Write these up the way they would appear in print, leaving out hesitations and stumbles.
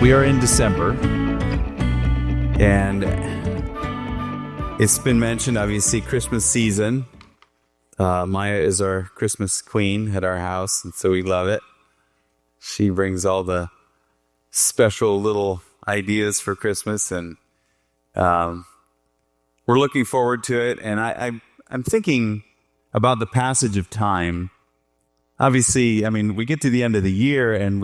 We are in December, and it's been mentioned, obviously, Christmas season. Maya is our Christmas queen at our house, and so we love it. She brings all the special little ideas for Christmas, and we're looking forward to it. And I'm thinking about the passage of time. Obviously, I mean, we get to the end of the year, and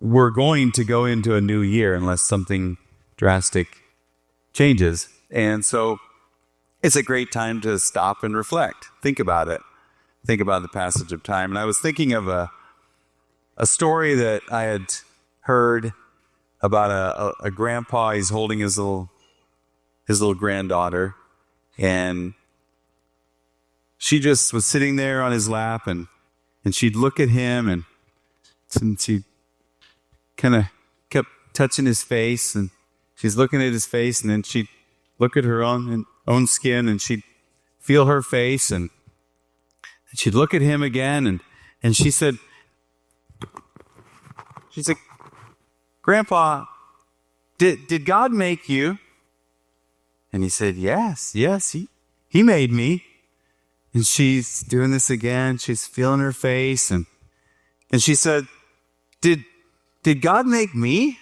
we're going to go into a new year unless something drastic changes. And so it's a great time to stop and reflect. Think about it. Think about the passage of time. And I was thinking of a story that I had heard about a grandpa. He's holding his little granddaughter, and she just was sitting there on his lap, and she'd look at him, and she kind of kept touching his face, and she's looking at his face, and then she'd look at her own skin, and she'd feel her face, and she'd look at him again, and she said, "Grandpa, did God make you?" And he said, yes, he made me. And she's doing this again. She's feeling her face, and she said, Did God make me?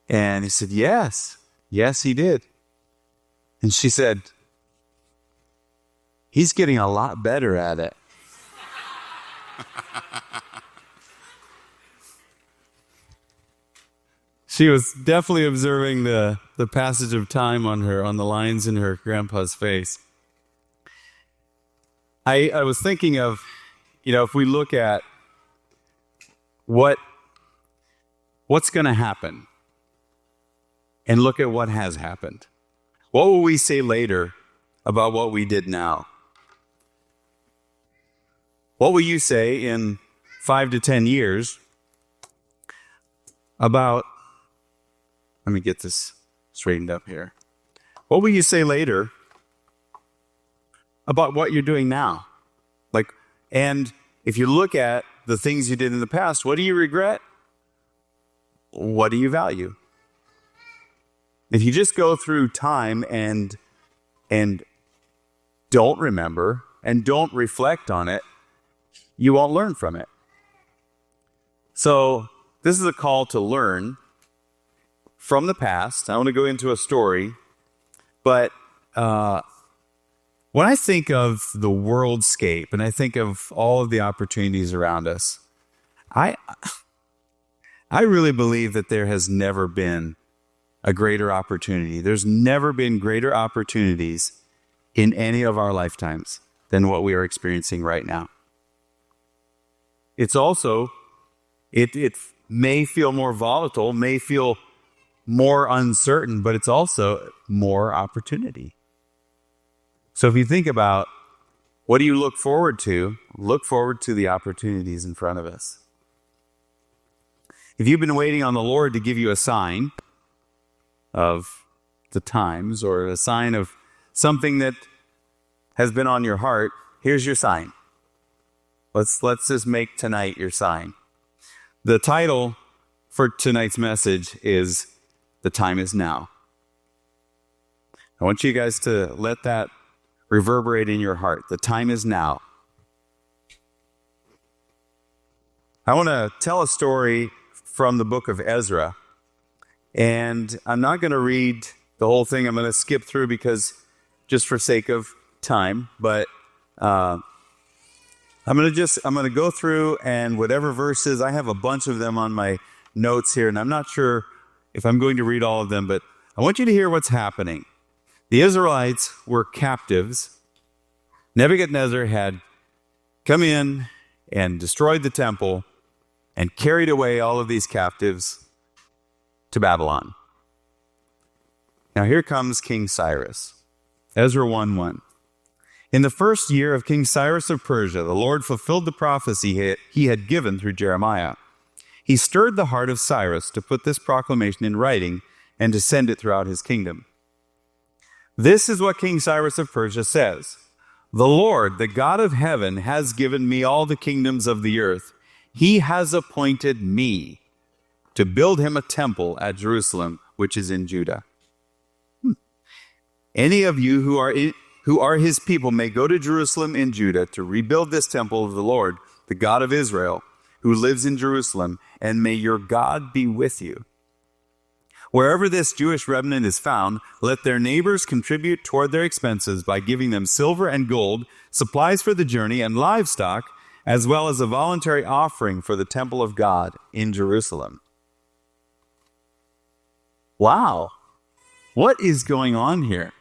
And he said, yes, he did. And she said, he's getting a lot better at it. She was definitely observing the passage of time on the lines in her grandpa's face. I was thinking of, if we look at what's going to happen and look at what has happened, what will we say later about what we did now? What will you say in 5 to 10 years about, let me get this straightened up here. What will you say later about what you're doing now? And if you look at the things you did in the past, what do you regret? What do you value? If you just go through time and don't remember and don't reflect on it, you won't learn from it. So this is a call to learn from the past. I want to go into a story, but when I think of the worldscape and I think of all of the opportunities around us, I really believe that there has never been a greater opportunity. There's never been greater opportunities in any of our lifetimes than what we are experiencing right now. It's also, it may feel more volatile, may feel more uncertain, but it's also more opportunity. So if you think about what do you look forward to the opportunities in front of us. If you've been waiting on the Lord to give you a sign of the times or a sign of something that has been on your heart, here's your sign. Let's just make tonight your sign. The title for tonight's message is "The Time Is Now." I want you guys to let that reverberate in your heart. The time is now. I want to tell a story from the book of Ezra, and I'm not going to read the whole thing. I'm going to skip through because just for sake of time, but I'm going to go through, and whatever verses, I have a bunch of them on my notes here, and I'm not sure if I'm going to read all of them, but I want you to hear what's happening. The Israelites were captives. Nebuchadnezzar had come in and destroyed the temple and carried away all of these captives to Babylon. Now here comes King Cyrus. Ezra 1:1. In the first year of King Cyrus of Persia, the Lord fulfilled the prophecy he had given through Jeremiah. He stirred the heart of Cyrus to put this proclamation in writing and to send it throughout his kingdom. This is what King Cyrus of Persia says. The Lord, the God of heaven, has given me all the kingdoms of the earth. He has appointed me to build him a temple at Jerusalem, which is in Judah. Any of you who are his people may go to Jerusalem in Judah to rebuild this temple of the Lord, the God of Israel, who lives in Jerusalem, and may your God be with you. Wherever this Jewish remnant is found, let their neighbors contribute toward their expenses by giving them silver and gold, supplies for the journey, and livestock, as well as a voluntary offering for the temple of God in Jerusalem. Wow. What is going on here?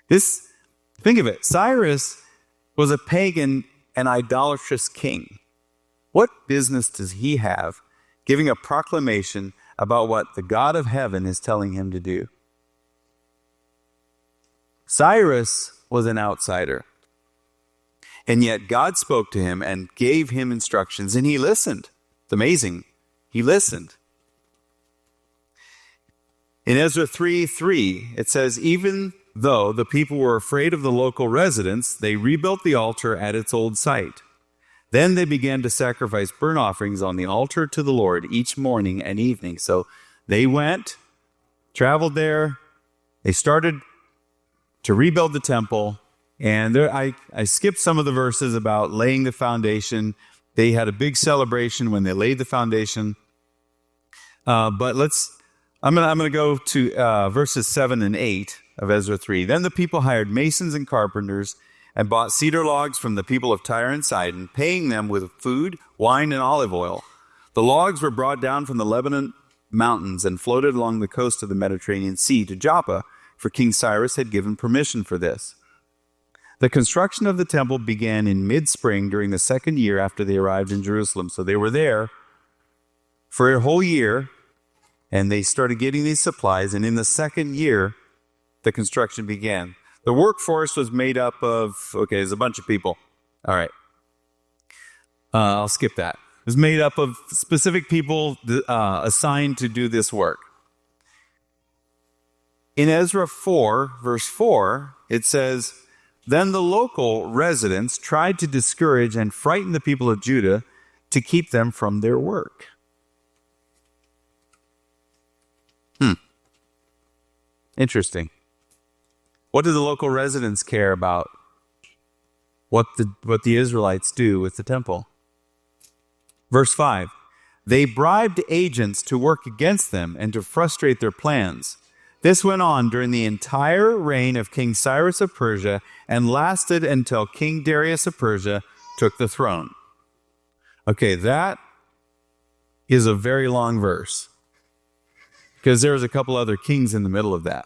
Think of it. Cyrus was a pagan and idolatrous king. What business does he have giving a proclamation about what the God of heaven is telling him to do? Cyrus was an outsider. And yet God spoke to him and gave him instructions, and he listened. It's amazing. He listened. In Ezra 3:3, it says, even though the people were afraid of the local residents, they rebuilt the altar at its old site. Then they began to sacrifice burnt offerings on the altar to the Lord each morning and evening. So they went, traveled there, they started to rebuild the temple, and I skipped some of the verses about laying the foundation. They had a big celebration when they laid the foundation. But I'm going to go to verses 7 and 8 of Ezra 3. Then the people hired masons and carpenters and bought cedar logs from the people of Tyre and Sidon, paying them with food, wine, and olive oil. The logs were brought down from the Lebanon mountains and floated along the coast of the Mediterranean Sea to Joppa, for King Cyrus had given permission for this. The construction of the temple began in mid-spring during the second year after they arrived in Jerusalem. So they were there for a whole year, and they started getting these supplies, and in the second year, the construction began. The workforce was made up of, there's a bunch of people. All right. I'll skip that. It was made up of specific people assigned to do this work. In Ezra 4, verse 4, it says, then the local residents tried to discourage and frighten the people of Judah to keep them from their work. Interesting. What do the local residents care about what the Israelites do with the temple? Verse 5, they bribed agents to work against them and to frustrate their plans. This went on during the entire reign of King Cyrus of Persia and lasted until King Darius of Persia took the throne. Okay, that is a very long verse, because there was a couple other kings in the middle of that.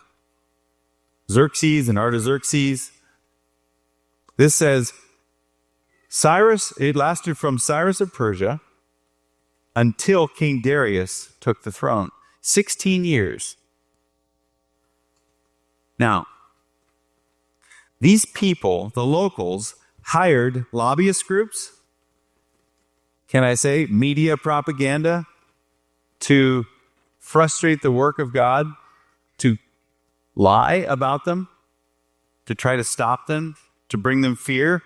Xerxes and Artaxerxes. This says, it lasted from Cyrus of Persia until King Darius took the throne. 16 years. Now, these people, the locals, hired lobbyist groups, can I say media propaganda, to frustrate the work of God, to lie about them, to try to stop them, to bring them fear,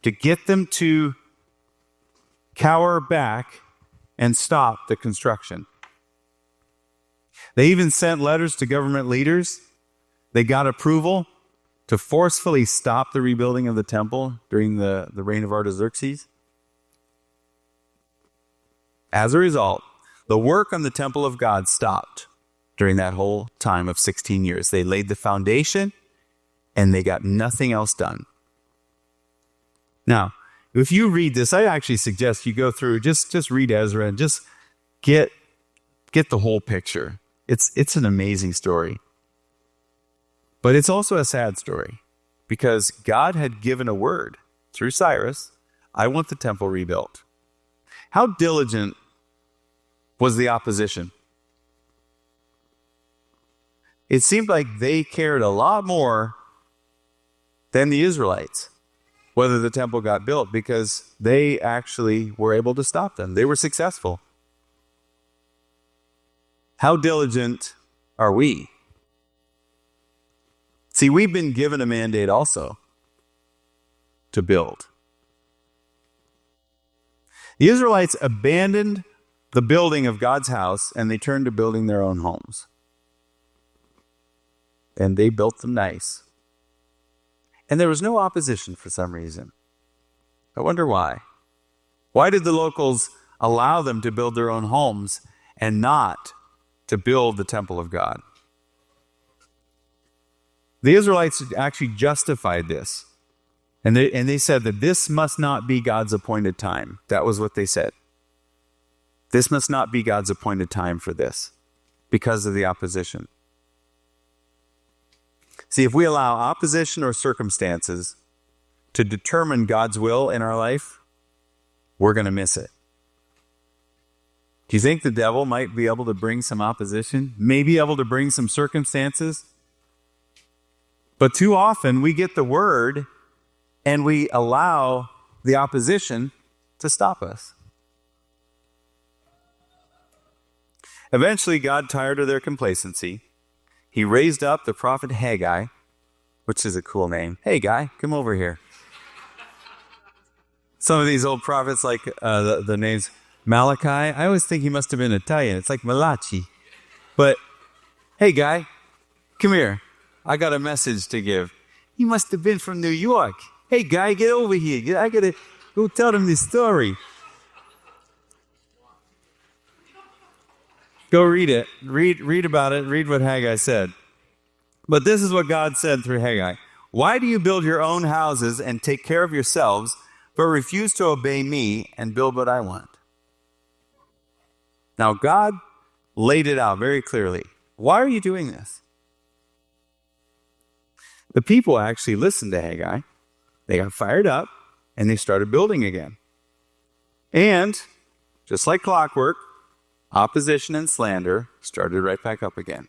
to get them to cower back and stop the construction. They even sent letters to government leaders. They got approval to forcefully stop the rebuilding of the temple during the reign of Artaxerxes. As a result, the work on the temple of God stopped during that whole time of 16 years. They laid the foundation, and they got nothing else done. Now, if you read this, I actually suggest you go through, just read Ezra and just get the whole picture. It's an amazing story. But it's also a sad story, because God had given a word through Cyrus, I want the temple rebuilt. How diligent was the opposition? It seemed like they cared a lot more than the Israelites whether the temple got built, because they actually were able to stop them. They were successful. How diligent are we? See, we've been given a mandate also to build. The Israelites abandoned the building of God's house, and they turned to building their own homes. And they built them nice. And there was no opposition for some reason. I wonder why. Why did the locals allow them to build their own homes and not to build the temple of God? The Israelites actually justified this. And they said that this must not be God's appointed time. That was what they said. This must not be God's appointed time for this because of the opposition. See, if we allow opposition or circumstances to determine God's will in our life, we're going to miss it. Do you think the devil might be able to bring some opposition? Maybe able to bring some circumstances? But too often we get the word and we allow the opposition to stop us. Eventually, God, tired of their complacency, he raised up the prophet Haggai, which is a cool name. Hey, guy, come over here. Some of these old prophets, like the names Malachi, I always think he must have been Italian. It's like Malachi. But, hey, guy, come here. I got a message to give. He must have been from New York. Hey, guy, get over here. I got to go tell them this story. Go read it. Read about it. Read what Haggai said. But this is what God said through Haggai. Why do you build your own houses and take care of yourselves, but refuse to obey me and build what I want? Now, God laid it out very clearly. Why are you doing this? The people actually listened to Haggai. They got fired up, and they started building again. And, just like clockwork, opposition and slander started right back up again.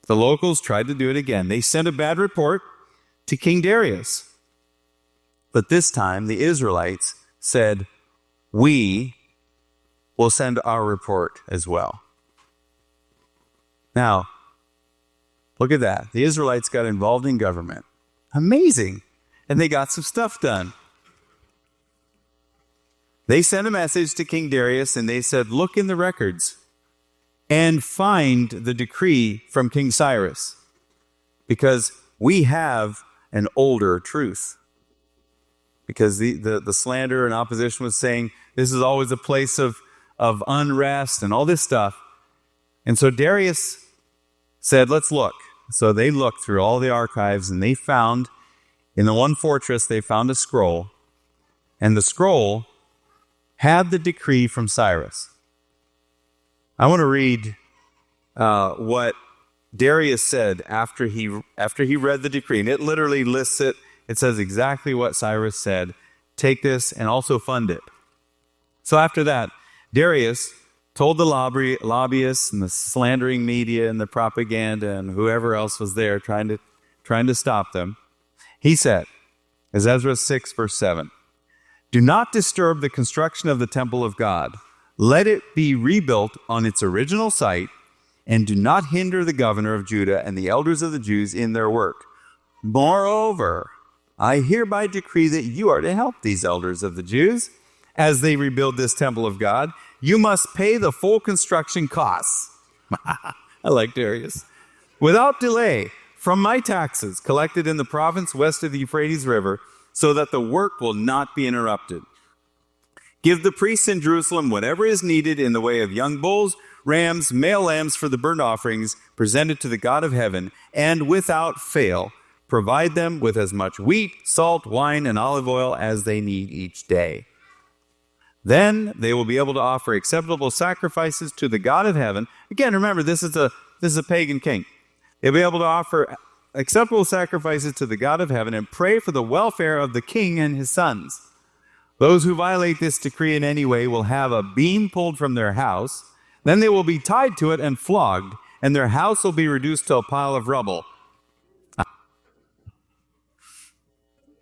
The locals tried to do it again. They sent a bad report to King Darius. But this time, the Israelites said, we will send our report as well. Now, look at that. The Israelites got involved in government. Amazing. And they got some stuff done. They sent a message to King Darius and they said, look in the records and find the decree from King Cyrus, because we have an older truth. Because the slander and opposition was saying this is always a place of unrest and all this stuff. And so Darius said, let's look. So they looked through all the archives and they found, in the one fortress, they found a scroll. And the scroll had the decree from Cyrus. I want to read what Darius said after he read the decree. And it literally lists it. It says exactly what Cyrus said. Take this and also fund it. So after that, Darius told the lobbyists and the slandering media and the propaganda and whoever else was there trying to stop them. He said, as Ezra 6, verse 7, do not disturb the construction of the temple of God. Let it be rebuilt on its original site, and do not hinder the governor of Judah and the elders of the Jews in their work. Moreover, I hereby decree that you are to help these elders of the Jews as they rebuild this temple of God. You must pay the full construction costs. I like Darius. Without delay, from my taxes collected in the province west of the Euphrates River, so that the work will not be interrupted. Give the priests in Jerusalem whatever is needed in the way of young bulls, rams, male lambs for the burnt offerings presented to the God of heaven, and without fail, provide them with as much wheat, salt, wine, and olive oil as they need each day. Then they will be able to offer acceptable sacrifices to the God of heaven. Again, remember, this is a pagan king. They'll be able to offer acceptable sacrifices to the God of heaven and pray for the welfare of the king and his sons. Those who violate this decree in any way will have a beam pulled from their house. Then they will be tied to it and flogged, and their house will be reduced to a pile of rubble.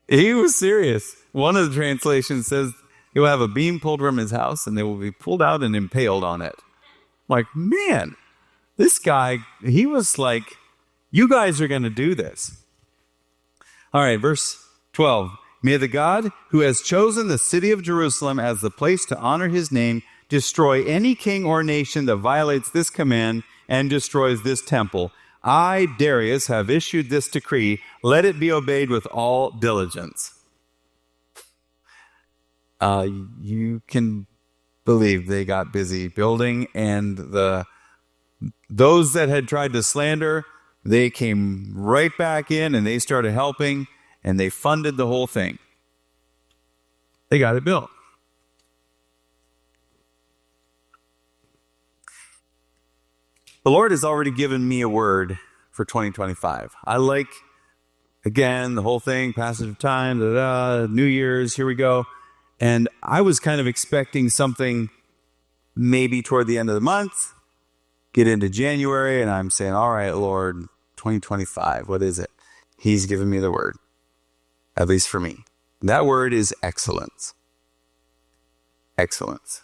He was serious. One of the translations says he will have a beam pulled from his house, and they will be pulled out and impaled on it. Like, man, this guy, he was like, you guys are going to do this. All right, verse 12. May the God who has chosen the city of Jerusalem as the place to honor his name destroy any king or nation that violates this command and destroys this temple. I, Darius, have issued this decree. Let it be obeyed with all diligence. You can believe they got busy building, and those that had tried to slander, they came right back in and they started helping, and they funded the whole thing. They got it built. The Lord has already given me a word for 2025. I like, again, the whole thing, passage of time, New Year's, here we go. And I was kind of expecting something maybe toward the end of the month, get into January, and I'm saying, all right, Lord, 2025, what is it? He's given me the word, at least for me. That word is excellence. Excellence.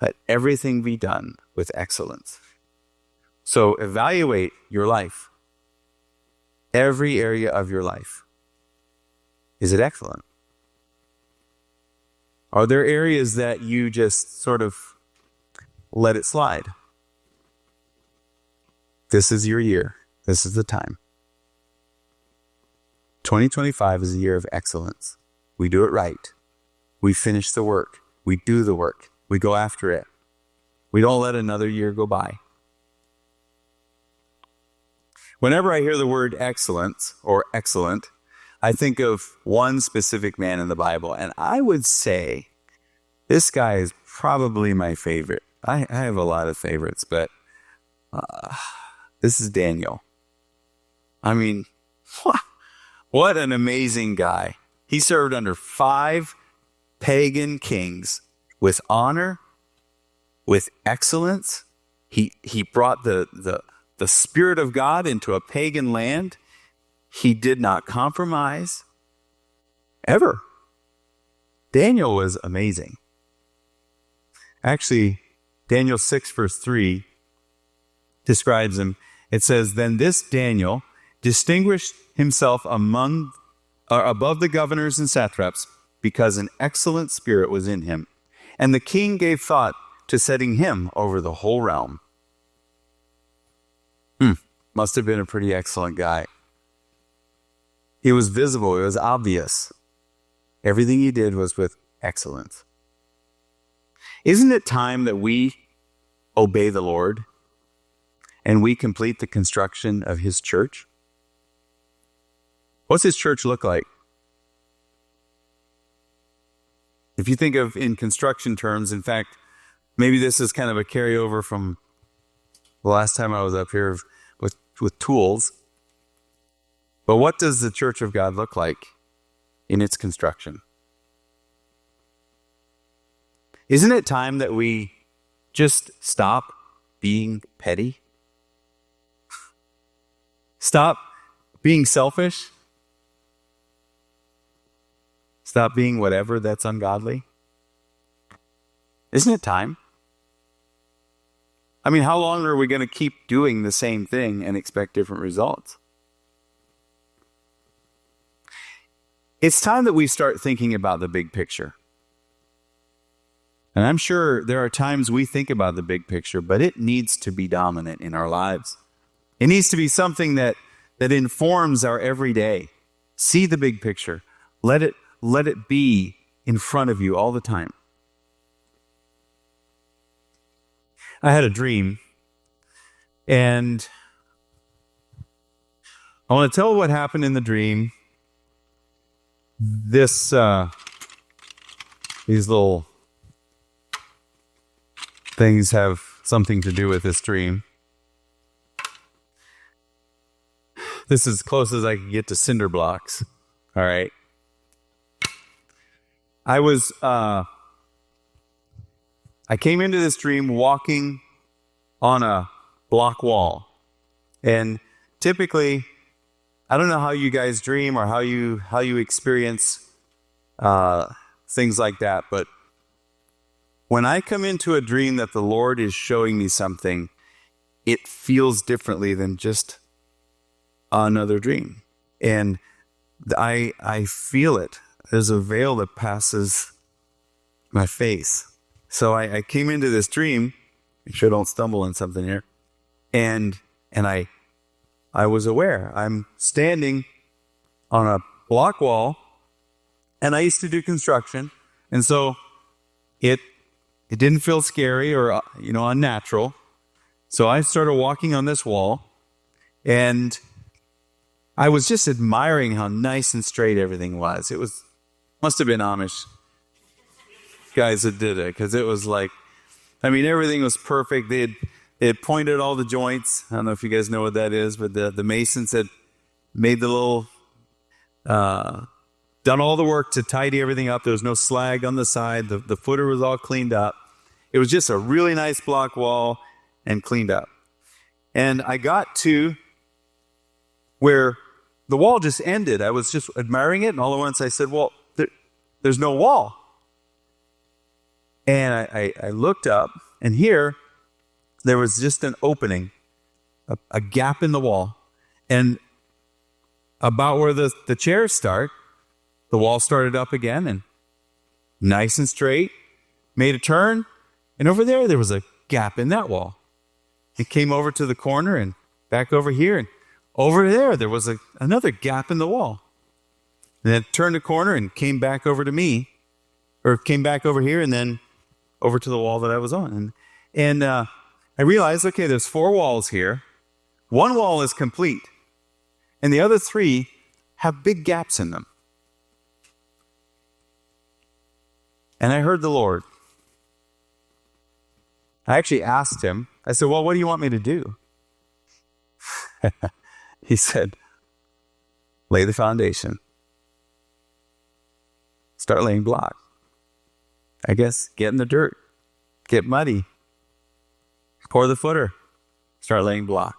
Let everything be done with excellence. So evaluate your life. Every area of your life. Is it excellent? Are there areas that you just sort of let it slide? This is your year. This is the time. 2025 is a year of excellence. We do it right. We finish the work. We do the work. We go after it. We don't let another year go by. Whenever I hear the word excellence or excellent, I think of one specific man in the Bible, and I would say this guy is probably my favorite. I have a lot of favorites, but this is Daniel. I mean, what an amazing guy. He served under 5 pagan kings with honor, with excellence. He brought the Spirit of God into a pagan land. He did not compromise, ever. Daniel was amazing. Actually, Daniel 6 verse 3 describes him. It says, then this Daniel distinguished himself above the governors and satraps because an excellent spirit was in him. And the king gave thought to setting him over the whole realm. Must have been a pretty excellent guy. He was visible. It was obvious. Everything he did was with excellence. Isn't it time that we obey the Lord and we complete the construction of his church? What's his church look like? If you think of in construction terms, in fact, maybe this is kind of a carryover from the last time I was up here with tools. But what does the church of God look like in its construction? Isn't it time that we just stop being petty? Stop being selfish? Stop being whatever that's ungodly? Isn't it time? I mean, how long are we going to keep doing the same thing and expect different results? It's time that we start thinking about the big picture. And I'm sure there are times we think about the big picture, but it needs to be dominant in our lives. It needs to be something that informs our everyday. See the big picture. Let it be in front of you all the time. I had a dream, and I want to tell what happened in the dream. These little things have something to do with this dream. This is as close as I can get to cinder blocks. All right. I came into this dream walking on a block wall. And typically, I don't know how you guys dream or how you experience things like that, but when I come into a dream that the Lord is showing me something, it feels differently than just another dream. And I feel it. There's a veil that passes my face. So I came into this dream, make sure I don't stumble on something here, and I was aware. I'm standing on a block wall, and I used to do construction, and so it didn't feel scary or unnatural. So I started walking on this wall, and I was just admiring how nice and straight everything was. Must have been Amish guys that did it, because it was like, everything was perfect. They had pointed all the joints. I don't know if you guys know what that is, but the masons had made the little, done all the work to tidy everything up. There was no slag on the side. The footer was all cleaned up. It was just a really nice block wall and cleaned up. And I got to where the wall just ended. I was just admiring it, and all at once I said, well, there's no wall. And I looked up, and here there was just an opening, a gap in the wall. And about where the chairs start, the wall started up again, and nice and straight, made a turn, and over there was a gap in that wall. It came over to the corner and back over here, and over there was another gap in the wall. And then it turned the corner and came back over to me, or came back over here, and then over to the wall that I was on. And I realized, okay, there's 4 walls here. 1 wall is complete, and the other 3 have big gaps in them. And I heard the Lord. I actually asked him, I said, well, what do you want me to do? He said, lay the foundation. Start laying block. I guess get in the dirt. Get muddy. Pour the footer. Start laying block.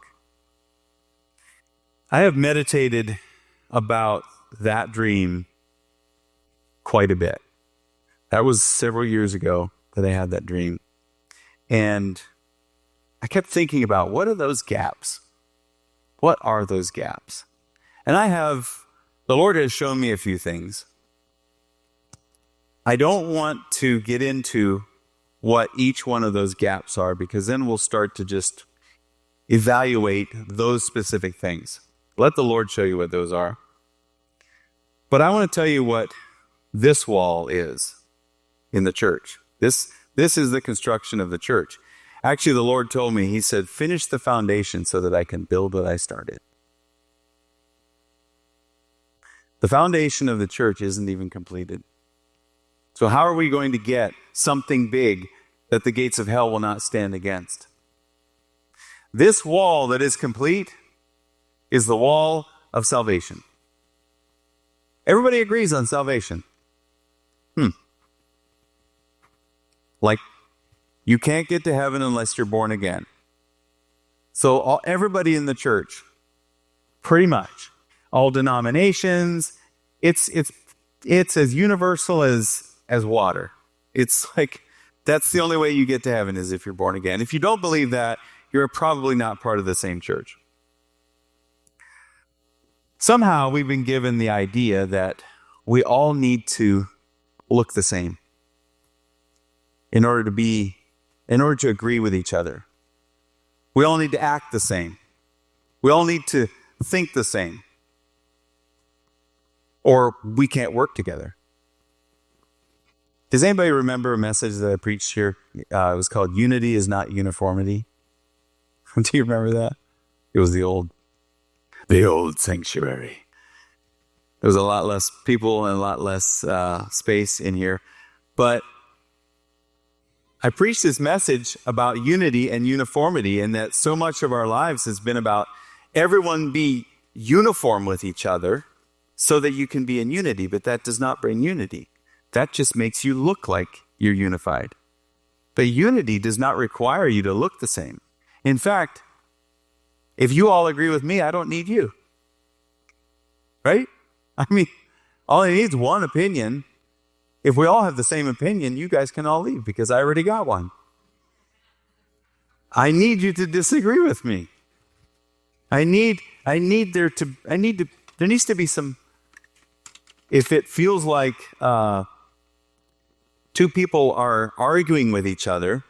I have meditated about that dream quite a bit. That was several years ago that I had that dream. And I kept thinking about, what are those gaps? What are those gaps? And the Lord has shown me a few things. I don't want to get into what each one of those gaps are, because then we'll start to just evaluate those specific things. Let the Lord show you what those are. But I want to tell you what this wall is in the church. This is the construction of the church. Actually, the Lord told me, he said, finish the foundation so that I can build what I started. The foundation of the church isn't even completed. So how are we going to get something big that the gates of hell will not stand against? This wall that is complete is the wall of salvation. Everybody agrees on salvation. Like, you can't get to heaven unless you're born again. So everybody in the church, pretty much, all denominations, it's as universal as water. It's like, that's the only way you get to heaven, is if you're born again. If you don't believe that, you're probably not part of the same church. Somehow we've been given the idea that we all need to look the same in order to agree with each other. We all need to act the same. We all need to think the same, or we can't work together. Does anybody remember a message that I preached here? It was called Unity is Not Uniformity. Do you remember that? It was the old sanctuary. There was a lot less people and a lot less space in here. But I preached this message about unity and uniformity, and that so much of our lives has been about everyone be uniform with each other so that you can be in unity. But that does not bring unity. That just makes you look like you're unified. But unity does not require you to look the same. In fact, if you all agree with me, I don't need you. Right? All I need is one opinion. If we all have the same opinion, you guys can all leave, because I already got one. I need you to disagree with me. There needs to be some, if it feels like two people are arguing with each other,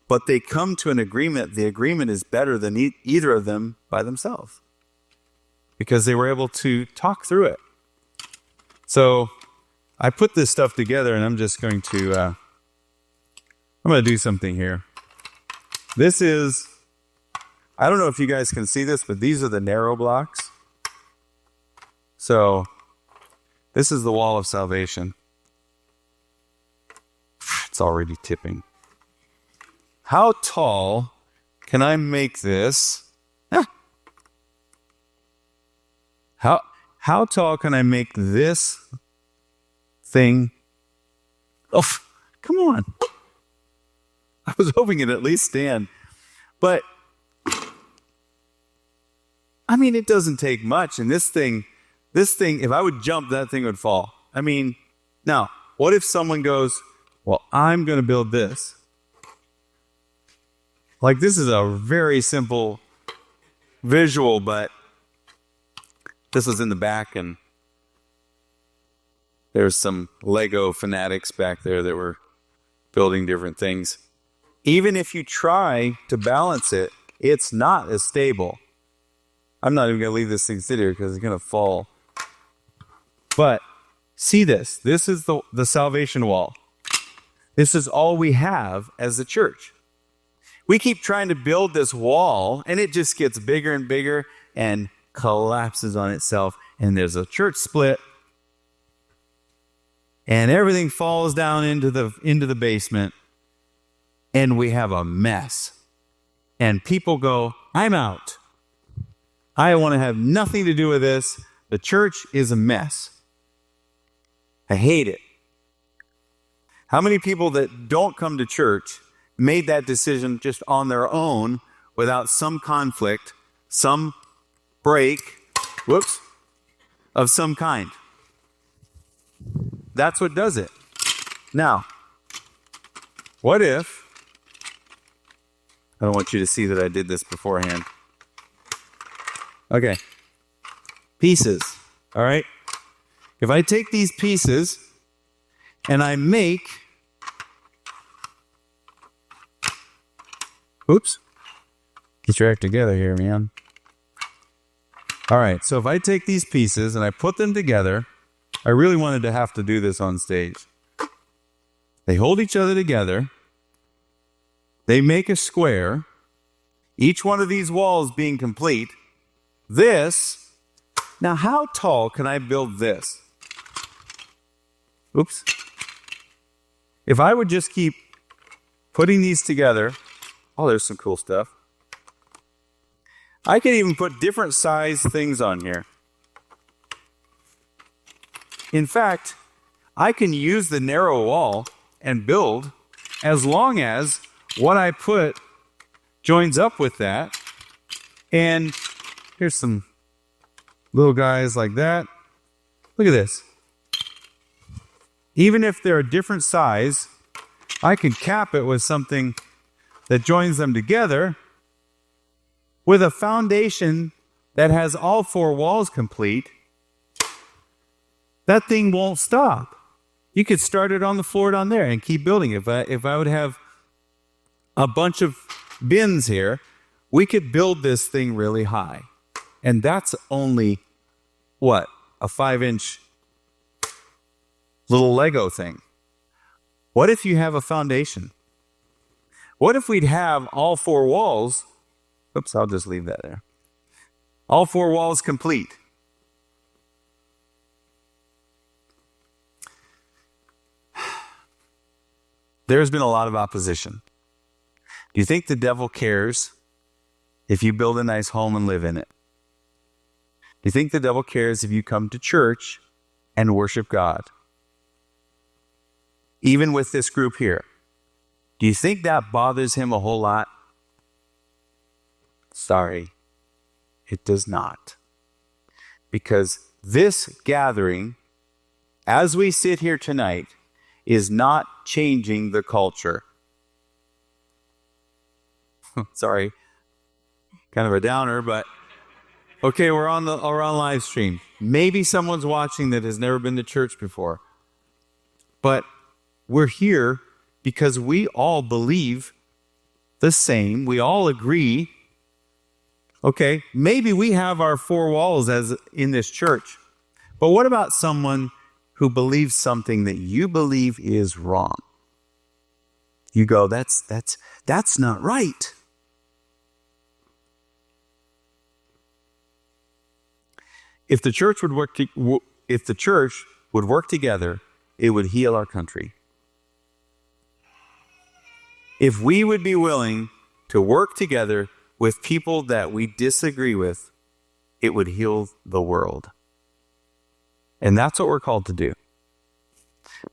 but they come to an agreement. The agreement is better than either of them by themselves because they were able to talk through it. So I put this stuff together, and I'm just going to, I'm going to do something here. This is, I don't know if you guys can see this, but these are the narrow blocks. So this is the wall of salvation. It's already tipping. How tall can I make this? How tall can I make this thing? Oh, come on. I was hoping it'd at least stand. But, I mean, it doesn't take much. And this thing, if I would jump, that thing would fall. I mean, now, what if someone goes, well, I'm going to build this. Like, this is a very simple visual, but this was in the back, and there's some Lego fanatics back there that were building different things. Even if you try to balance it, it's not as stable. I'm not even going to leave this thing sit here because it's going to fall. But see this. This is the salvation wall. This is all we have as the church. We keep trying to build this wall, and it just gets bigger and bigger and collapses on itself. And there's a church split, and everything falls down into the basement, and we have a mess. And people go, I'm out. I want to have nothing to do with this. The church is a mess. I hate it. How many people that don't come to church made that decision just on their own without some conflict, some break, of some kind? That's what does it. Now, what if, I don't want you to see that I did this beforehand. Okay. Pieces, all right? If I take these pieces and I make, get your act together here, man. All right, so if I take these pieces and I put them together, I really wanted to have to do this on stage. They hold each other together. They make a square. Each one of these walls being complete. Now how tall can I build this? If I would just keep putting these together, there's some cool stuff. I could even put different size things on here. In fact, I can use the narrow wall and build as long as what I put joins up with that. And here's some little guys like that. Look at this. Even if they're a different size, I can cap it with something that joins them together with a foundation that has all four walls complete. That thing won't stop. You could start it on the floor down there and keep building it. If I would have a bunch of bins here, we could build this thing really high. And that's only, a 5-inch little Lego thing. What if you have a foundation? What if we'd have all four walls? I'll just leave that there. All four walls complete. There's been a lot of opposition. Do you think the devil cares if you build a nice home and live in it? Do you think the devil cares if you come to church and worship God? Even with this group here. Do you think that bothers him a whole lot? Sorry, it does not. Because this gathering, as we sit here tonight, is not changing the culture. Sorry, kind of a downer, but okay, we're on live stream. Maybe someone's watching that has never been to church before. But we're here because we all believe the same. We all agree. Okay, maybe we have our four walls as in this church. But what about someone who believes something that you believe is wrong? You go, that's not right. If the church would work together, it would heal our country. If we would be willing to work together with people that we disagree with, it would heal the world. And that's what we're called to do.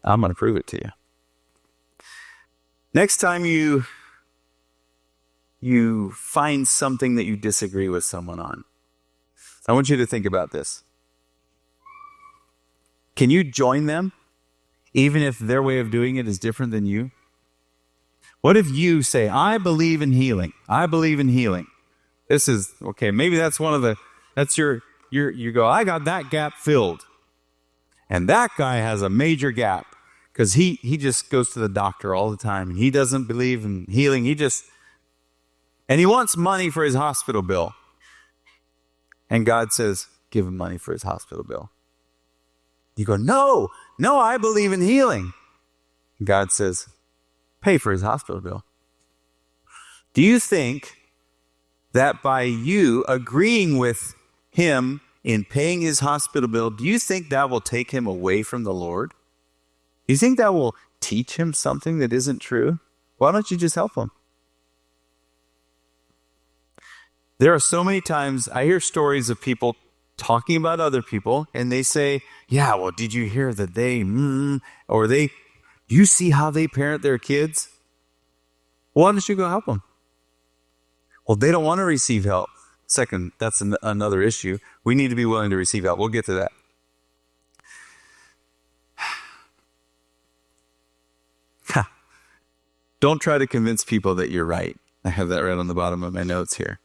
I'm going to prove it to you. Next time you find something that you disagree with someone on, I want you to think about this. Can you join them, even if their way of doing it is different than you? What if you say, I believe in healing. I believe in healing. This is, okay, maybe that's one of the, that's you go, I got that gap filled. And that guy has a major gap because he just goes to the doctor all the time and he doesn't believe in healing. And he wants money for his hospital bill. And God says, give him money for his hospital bill. You go, no, I believe in healing. And God says, pay for his hospital bill. Do you think that by you agreeing with him in paying his hospital bill, do you think that will take him away from the Lord? Do you think that will teach him something that isn't true? Why don't you just help him? There are so many times I hear stories of people talking about other people and they say, yeah, well, did you hear that do you see how they parent their kids? Why don't you go help them? Well, they don't want to receive help. Second, that's another issue. We need to be willing to receive help. We'll get to that. Don't try to convince people that you're right. I have that right on the bottom of my notes here.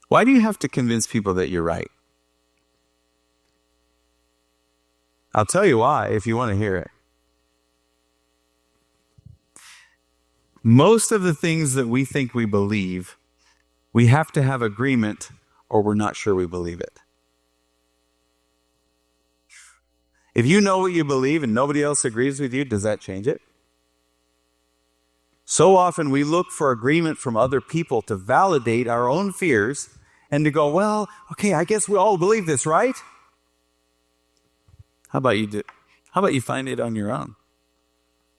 Why do you have to convince people that you're right? I'll tell you why if you want to hear it. Most of the things that we think we believe, we have to have agreement or we're not sure we believe it. If you know what you believe and nobody else agrees with you, does that change it? So often we look for agreement from other people to validate our own fears and to go, well, okay, I guess we all believe this, right? How about you find it on your own?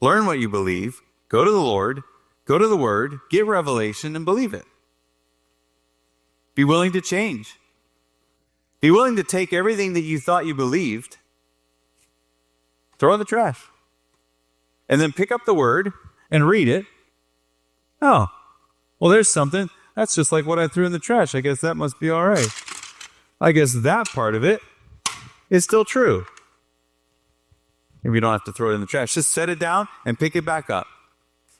Learn what you believe, go to the Lord, go to the Word, get revelation, and believe it. Be willing to change. Be willing to take everything that you thought you believed, throw in the trash, and then pick up the Word and read it. Oh, well, there's something. That's just like what I threw in the trash. I guess that must be all right. I guess that part of it is still true. Maybe you don't have to throw it in the trash. Just set it down and pick it back up.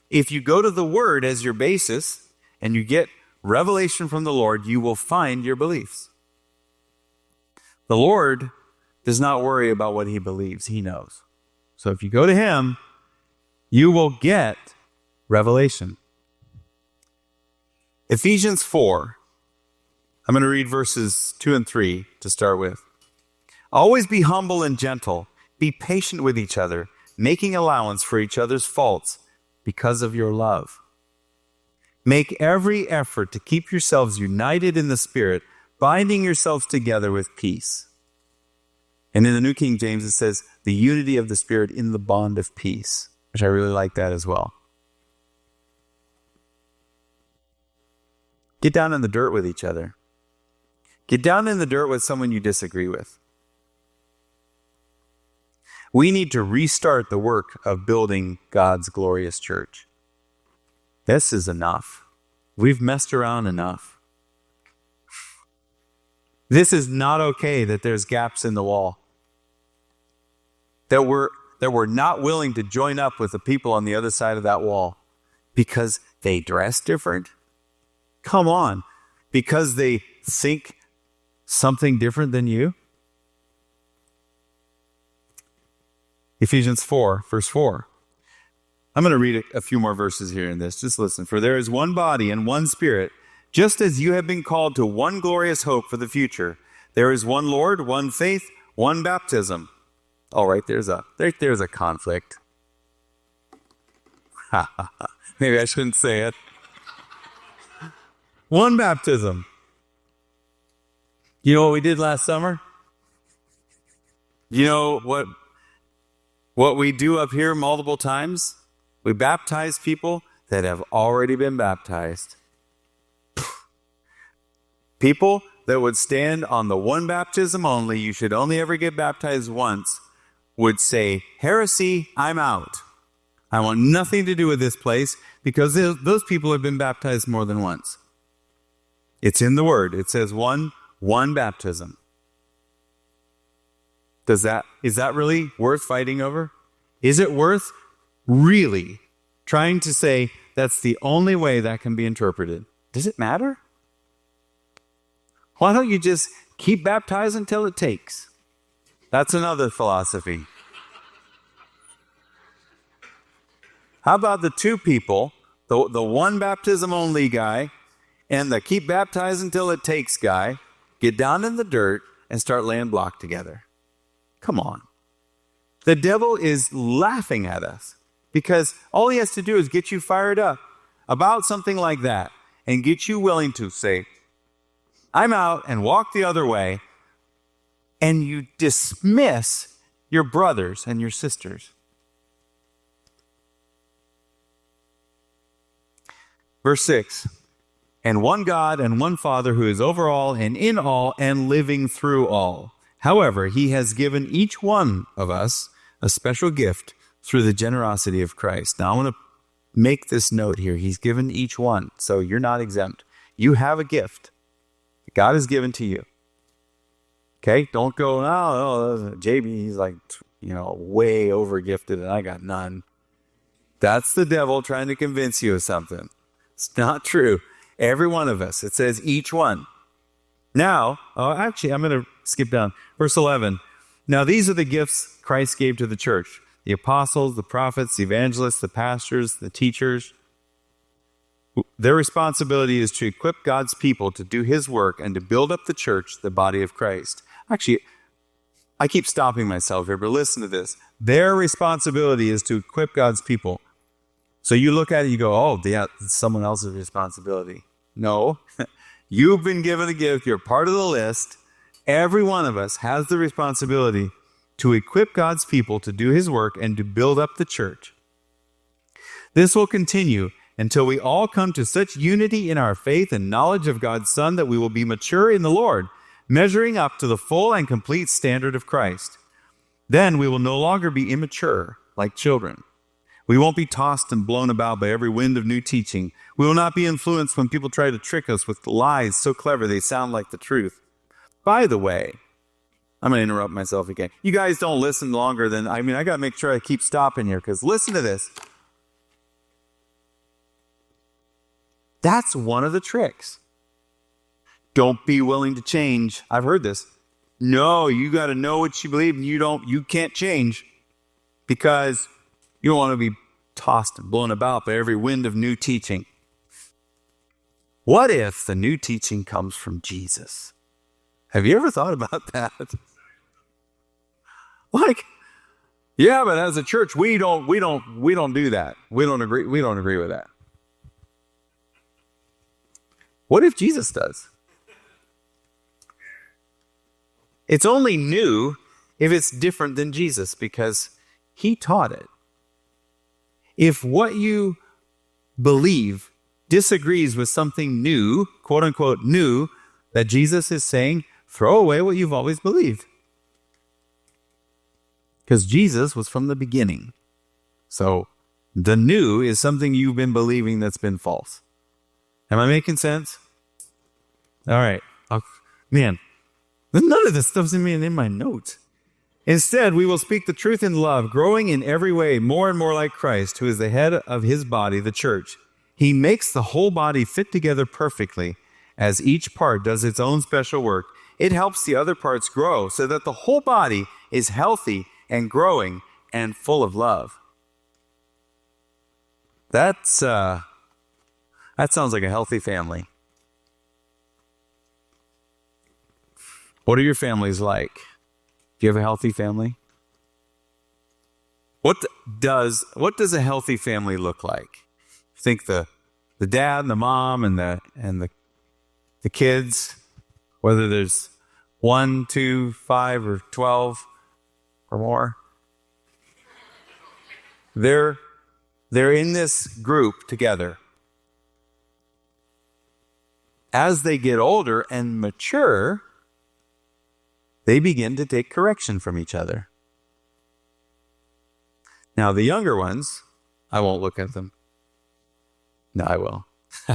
If you go to the Word as your basis and you get revelation from the Lord, you will find your beliefs. The Lord does not worry about what he believes. He knows. So if you go to him, you will get revelation. Ephesians 4. I'm going to read verses 2 and 3 to start with. Always be humble and gentle. Be patient with each other, making allowance for each other's faults because of your love. Make every effort to keep yourselves united in the Spirit, binding yourselves together with peace. And in the New King James, it says, the unity of the Spirit in the bond of peace, which I really like that as well. Get down in the dirt with each other. Get down in the dirt with someone you disagree with. We need to restart the work of building God's glorious church. This is enough. We've messed around enough. This is not okay that there's gaps in the wall. That we're not willing to join up with the people on the other side of that wall because they dress different. Come on. Because they think something different than you. Ephesians 4, verse 4. I'm going to read a few more verses here in this. Just listen. For there is one body and one Spirit, just as you have been called to one glorious hope for the future. There is one Lord, one faith, one baptism. All right, there's a conflict. Maybe I shouldn't say it. One baptism. You know what we did last summer? You know what we do up here multiple times? We baptize people that have already been baptized. People that would stand on the one baptism only, you should only ever get baptized once, would say, heresy, I'm out. I want nothing to do with this place, because those people have been baptized more than once. It's in the Word. It says one baptism. Is that really worth fighting over? Is it worth really trying to say that's the only way that can be interpreted? Does it matter? Why don't you just keep baptizing until it takes? That's another philosophy. How about the two people, the one baptism only guy and the keep baptizing until it takes guy, get down in the dirt and start laying block together? Come on. The devil is laughing at us because all he has to do is get you fired up about something like that and get you willing to say, I'm out, and walk the other way, and you dismiss your brothers and your sisters. Verse 6, and one God and one Father who is over all and in all and living through all. However, he has given each one of us a special gift through the generosity of Christ. Now, I want to make this note here. He's given each one, so you're not exempt. You have a gift God has given to you. Okay? Don't go, JB, he's like, way over gifted and I got none. That's the devil trying to convince you of something. It's not true. Every one of us. It says each one. Now, I'm going to skip down. Verse 11. Now these are the gifts Christ gave to the church. The apostles, the prophets, the evangelists, the pastors, the teachers. Their responsibility is to equip God's people to do his work and to build up the church, the body of Christ. Actually, I keep stopping myself here, but listen to this. Their responsibility is to equip God's people. So you look at it, you go, it's someone else's responsibility. No, you've been given a gift. You're part of the list. Every one of us has the responsibility to equip God's people to do his work and to build up the church. This will continue until we all come to such unity in our faith and knowledge of God's Son that we will be mature in the Lord, measuring up to the full and complete standard of Christ. Then we will no longer be immature like children. We won't be tossed and blown about by every wind of new teaching. We will not be influenced when people try to trick us with lies so clever they sound like the truth. By the way, I'm going to interrupt myself again. You guys don't listen longer than, I got to make sure I keep stopping here, because listen to this. That's one of the tricks. Don't be willing to change. I've heard this. No, you got to know what you believe, and you can't change because you don't want to be tossed and blown about by every wind of new teaching. What if the new teaching comes from Jesus? Have you ever thought about that? Yeah, but as a church, we don't do that. We don't agree with that. What if Jesus does? It's only new if it's different than Jesus, because he taught it. If what you believe disagrees with something new, quote unquote new, that Jesus is saying, throw away what you've always believed. Because Jesus was from the beginning. So the new is something you've been believing that's been false. Am I making sense? All right. Man, none of this stuff's in my notes. Instead, we will speak the truth in love, growing in every way more and more like Christ, who is the head of his body, the church. He makes the whole body fit together perfectly. As each part does its own special work, it helps the other parts grow so that the whole body is healthy and growing and full of love. That sounds like a healthy family. What are your families like? Do you have a healthy family? What does a healthy family look like? Think the dad and the mom and the kids, whether there's 1, 2, 5, or 12 or more. They're in this group together. As they get older and mature, they begin to take correction from each other. Now, the younger ones, I won't look at them. No, I will.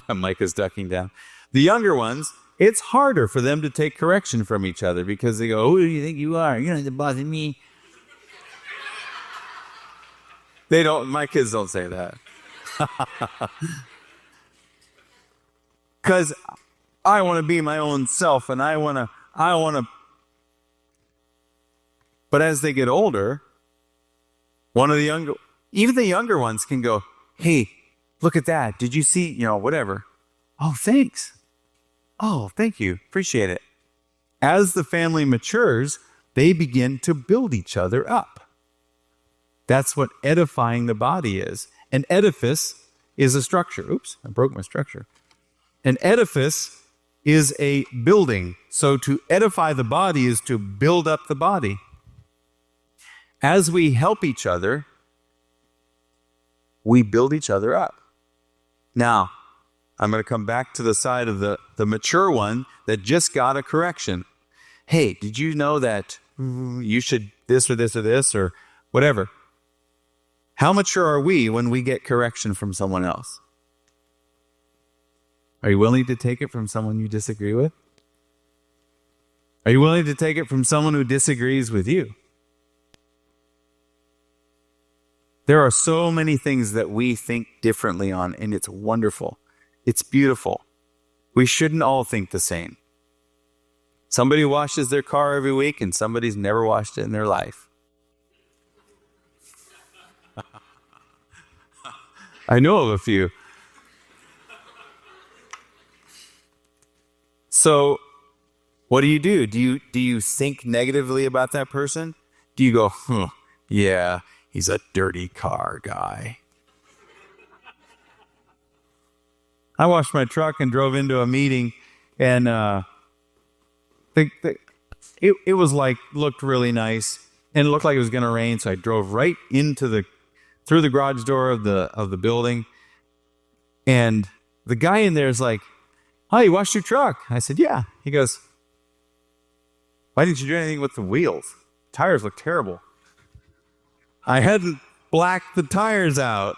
Mike is ducking down. The younger ones, it's harder for them to take correction from each other because they go, who do you think you are? You're not the boss of me. They don't, my kids don't say that. Because I want to be my own self and I want to. But as they get older, even the younger ones can go, hey, look at that. Did you see, whatever. Oh, thanks. Oh, thank you. Appreciate it. As the family matures, they begin to build each other up. That's what edifying the body is. An edifice is a structure. Oops, I broke my structure. An edifice is a building. So to edify the body is to build up the body. As we help each other, we build each other up. Now, I'm going to come back to the side of the mature one that just got a correction. Hey, did you know that you should this or this or this or whatever? How mature are we when we get correction from someone else? Are you willing to take it from someone you disagree with? Are you willing to take it from someone who disagrees with you? There are so many things that we think differently on, and it's wonderful. It's beautiful. We shouldn't all think the same. Somebody washes their car every week, and somebody's never washed it in their life. I know of a few. So, what do? Do you think negatively about that person? Do you go, yeah, he's a dirty car guy? I washed my truck and drove into a meeting, and it was like, looked really nice, and it looked like it was going to rain, so I drove right through the garage door of the building, and the guy in there is like, "Oh, you washed your truck?" I said, "Yeah." He goes, "Why didn't you do anything with the wheels? Tires look terrible." I hadn't blacked the tires out.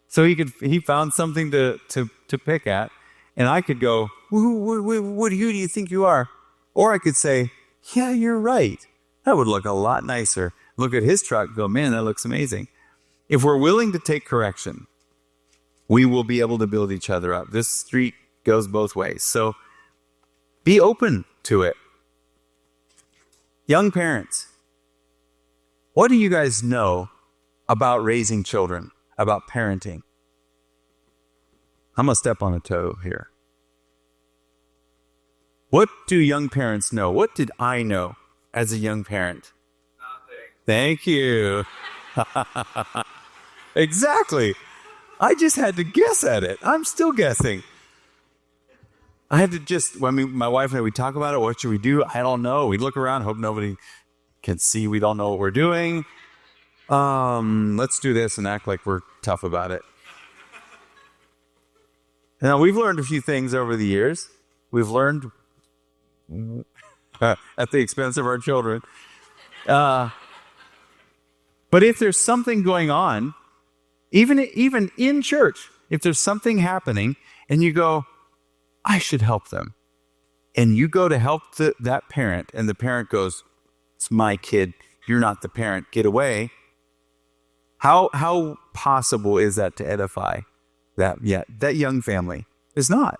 So he found something to pick at, and I could go, what do you think you are? Or I could say, yeah, you're right. That would look a lot nicer. Look at his truck and go, man, that looks amazing. If we're willing to take correction, we will be able to build each other up. This street goes both ways. So be open to it. Young parents, what do you guys know about raising children, about parenting? I'm going to step on a toe here. What do young parents know? What did I know as a young parent? Nothing. Thank you. Exactly. I just had to guess at it. I'm still guessing. I had to my wife and I, we talk about it. What should we do? I don't know. We look around, hope nobody can see we don't know what we're doing. Let's do this and act like we're tough about it. Now, we've learned a few things over the years. We've learned at the expense of our children. But if there's something going on, even in church, if there's something happening and you go, I should help them. And you go to help that parent and the parent goes, it's my kid. You're not the parent. Get away. How possible is that to edify that young family? Is not.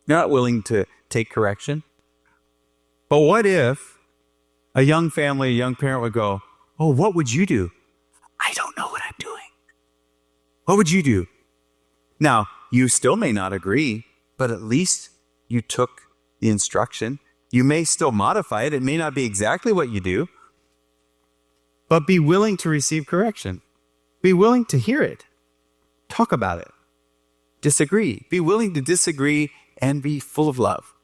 They're not willing to take correction. But what if a young family, a young parent would go, oh, what would you do? I don't know what I'm doing. What would you do? Now, you still may not agree, but at least you took the instruction. You may still modify it. It may not be exactly what you do, but be willing to receive correction. Be willing to hear it. Talk about it. Disagree. Be willing to disagree and be full of love.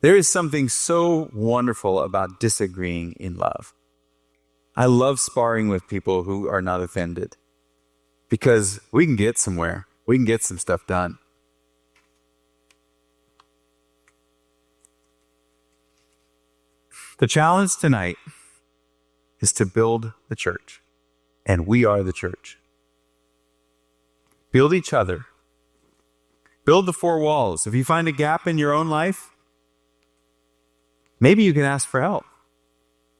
There is something so wonderful about disagreeing in love. I love sparring with people who are not offended because we can get somewhere. We can get some stuff done. The challenge tonight is to build the church, and we are the church. Build each other. Build the four walls. If you find a gap in your own life, maybe you can ask for help.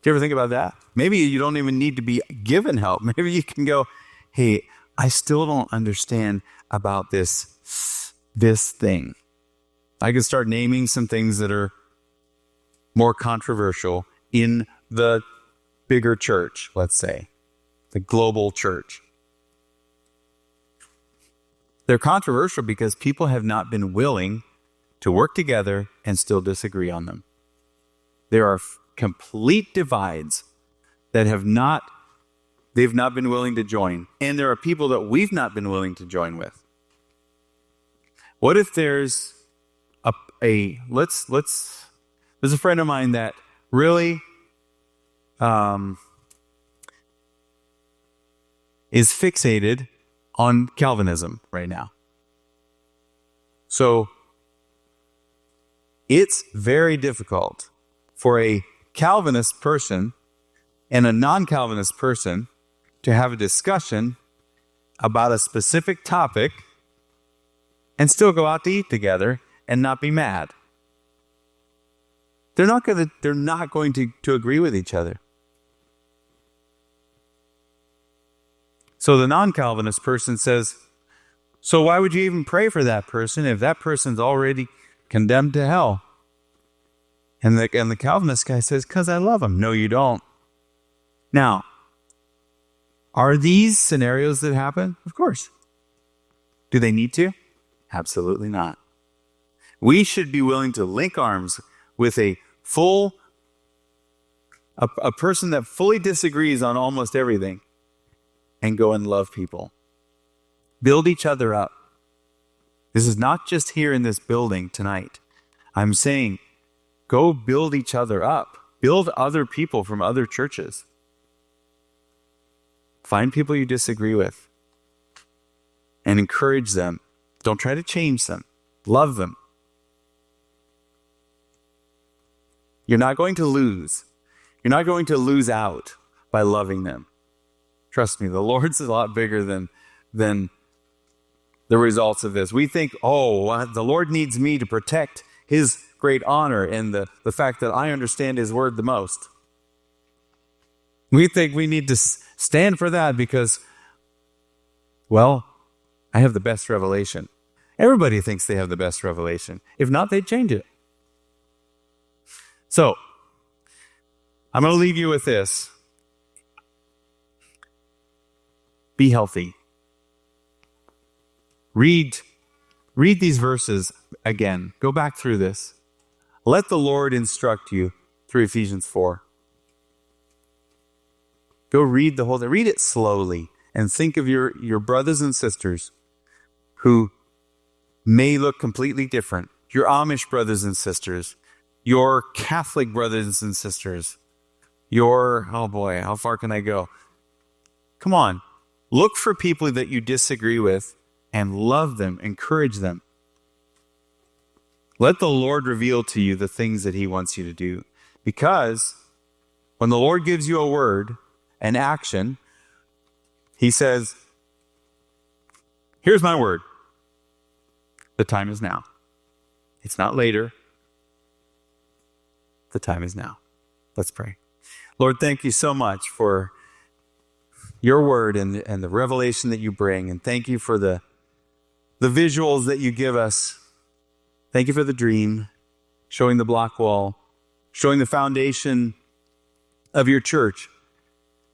Do you ever think about that? Maybe you don't even need to be given help. Maybe you can go, hey, I still don't understand about this thing. I can start naming some things that are more controversial in the bigger church, let's say, the global church. They're controversial because people have not been willing to work together and still disagree on them. There are complete divides that they've not been willing to join. And there are people that we've not been willing to join with. What if there's there's a friend of mine that really is fixated on Calvinism right now. So it's very difficult for a Calvinist person and a non-Calvinist person to have a discussion about a specific topic and still go out to eat together and not be mad. They're not going to agree with each other. So the non-Calvinist person says, so why would you even pray for that person if that person's already condemned to hell? And the Calvinist guy says, because I love him. No, you don't. Now, are these scenarios that happen? Of course. Do they need to? Absolutely not. We should be willing to link arms with a person that fully disagrees on almost everything and go and love people. Build each other up. This is not just here in this building tonight. I'm saying go build each other up. Build other people from other churches. Find people you disagree with and encourage them. Don't try to change them. Love them. You're not going to lose. You're not going to lose out by loving them. Trust me, the Lord's a lot bigger than the results of this. We think, the Lord needs me to protect his great honor and the fact that I understand his word the most. We think we need to stand for that because, I have the best revelation. Everybody thinks they have the best revelation. If not, they'd change it. So, I'm going to leave you with this. Be healthy. Read these verses again. Go back through this. Let the Lord instruct you through Ephesians 4. Go read the whole thing. Read it slowly and think of your brothers and sisters who may look completely different. Your Amish brothers and sisters. Your Catholic brothers and sisters. How far can I go? Come on. Look for people that you disagree with and love them, encourage them. Let the Lord reveal to you the things that he wants you to do. Because when the Lord gives you a word, an action, he says, here's my word. The time is now. It's not later. The time is now. Let's pray. Lord, thank you so much for your word and the revelation that you bring. And thank you for the visuals that you give us. Thank you for the dream, showing the block wall, showing the foundation of your church.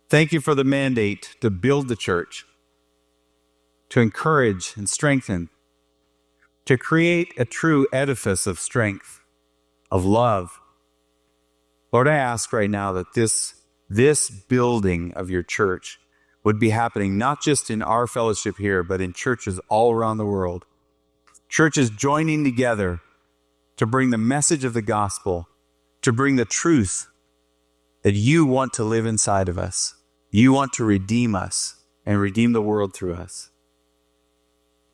Thank you for the mandate to build the church. to encourage and strengthen, to create a true edifice of strength, of love. Lord, I ask right now that this building of your church would be happening not just in our fellowship here, but in churches all around the world. Churches joining together to bring the message of the gospel, to bring the truth that you want to live inside of us. You want to redeem us and redeem the world through us.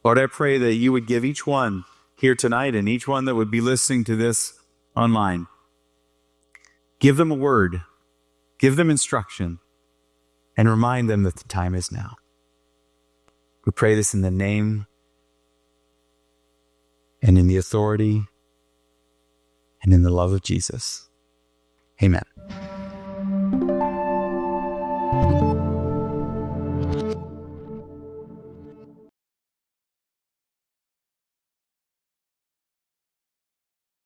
Lord, I pray that you would give each one here tonight and each one that would be listening to this online, give them a word, give them instruction, and remind them that the time is now. We pray this in the name and in the authority and in the love of Jesus. Amen.